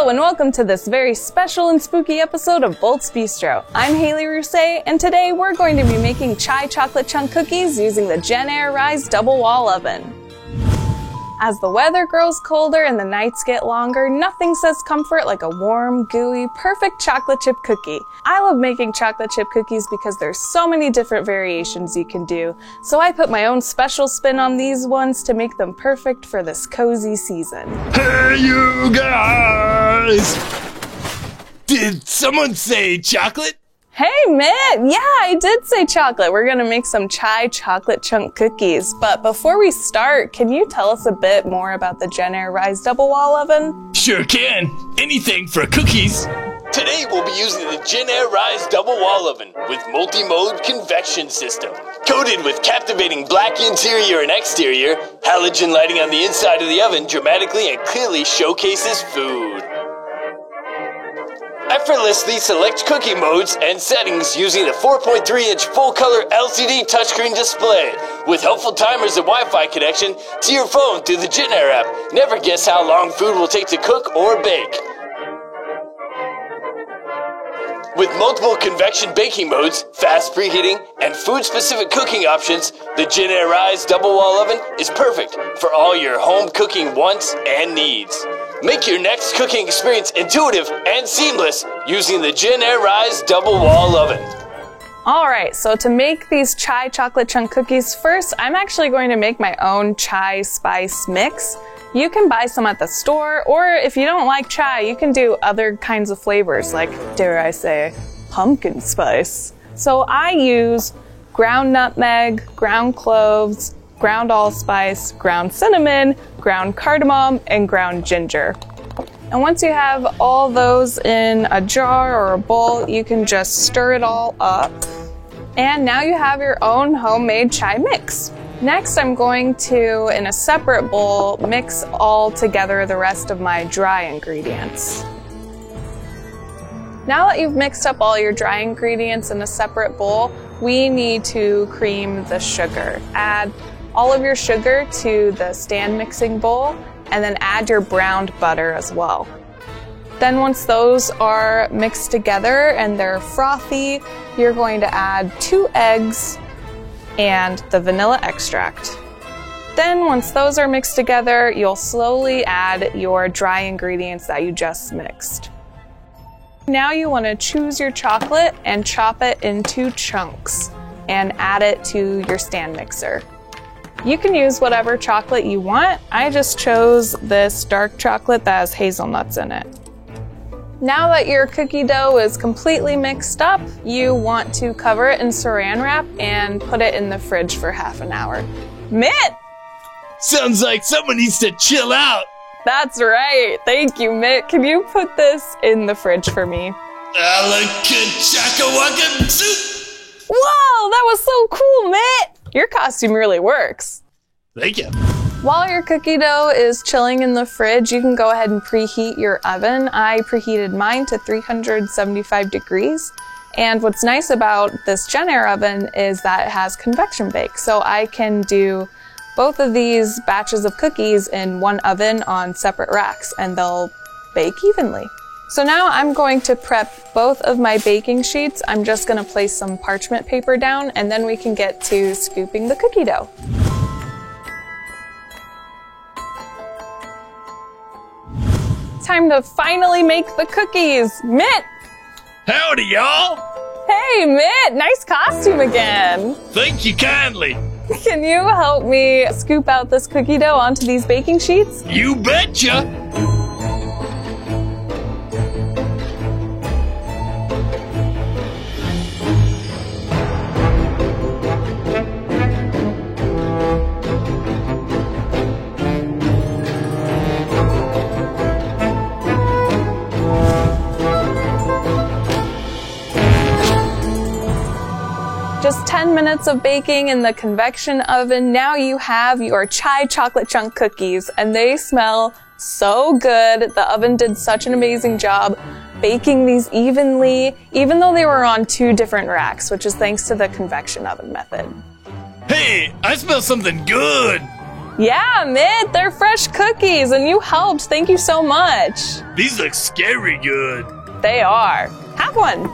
Hello and welcome to this very special and spooky episode of Bolt's Bistro. I'm Haley Rousset, and today we're going to be making chai chocolate chunk cookies using the JennAir Rise double wall oven. As the weather grows colder and the nights get longer, nothing says comfort like a warm, gooey, perfect chocolate chip cookie. I love making chocolate chip cookies because there's so many different variations you can do, so I put my own special spin on these ones to make them perfect for this cozy season. Hey you guys! Did someone say chocolate? Hey, Mitt! Yeah, I did say chocolate. We're gonna make some chai chocolate chunk cookies. But before we start, can you tell us a bit more about the JennAir Rise double wall oven? Sure can. Anything for cookies. Today we'll be using the JennAir Rise double wall oven with multi-mode convection system. Coated with captivating black interior and exterior, halogen lighting on the inside of the oven dramatically and clearly showcases food. Effortlessly select cooking modes and settings using the 4.3-inch full-color LCD touchscreen display with helpful timers and Wi-Fi connection to your phone through the JennAir app. Never guess how long food will take to cook or bake. With multiple convection baking modes, fast preheating, and food-specific cooking options, the JennAir Rise double wall oven is perfect for all your home cooking wants and needs. Make your next cooking experience intuitive and seamless using the JennAir Rise double wall oven. Alright, so to make these chai chocolate chunk cookies, first I'm actually going to make my own chai spice mix. You can buy some at the store, or if you don't like chai, you can do other kinds of flavors like, dare I say, pumpkin spice. So I use ground nutmeg, ground cloves, ground allspice, ground cinnamon, ground cardamom, and ground ginger. And once you have all those in a jar or a bowl, you can just stir it all up. And now you have your own homemade chai mix. Next, I'm going to, in a separate bowl, mix all together the rest of my dry ingredients. Now that you've mixed up all your dry ingredients in a separate bowl, we need to cream the sugar. Add all of your sugar to the stand mixing bowl, and then add your browned butter as well. Then once those are mixed together and they're frothy, you're going to add 2 eggs and the vanilla extract. Then once those are mixed together, you'll slowly add your dry ingredients that you just mixed. Now you want to choose your chocolate and chop it into chunks and add it to your stand mixer. You can use whatever chocolate you want. I just chose this dark chocolate that has hazelnuts in it. Now that your cookie dough is completely mixed up, you want to cover it in saran wrap and put it in the fridge for half an hour. Mitt! Sounds like someone needs to chill out. That's right. Thank you, Mitt. Can you put this in the fridge for me? Alaka-chaka-waka soup! Whoa, that was so cool, Mitt! Your costume really works. Thank you. While your cookie dough is chilling in the fridge, you can go ahead and preheat your oven. I preheated mine to 375 degrees. And what's nice about this JennAir oven is that it has convection bake. So I can do both of these batches of cookies in one oven on separate racks, and they'll bake evenly. So now I'm going to prep both of my baking sheets. I'm just going to place some parchment paper down, and then we can get to scooping the cookie dough. Time to finally make the cookies. Mitt! Howdy, y'all! Hey, Mitt! Nice costume again! Thank you kindly. Can you help me scoop out this cookie dough onto these baking sheets? You betcha! Just 10 minutes of baking in the convection oven. Now you have your chai chocolate chunk cookies, and they smell so good. The oven did such an amazing job baking these evenly, even though they were on 2 different racks, which is thanks to the convection oven method. Hey, I smell something good. Yeah, Mitt, they're fresh cookies, and you helped. Thank you so much. These look scary good. They are. Have one.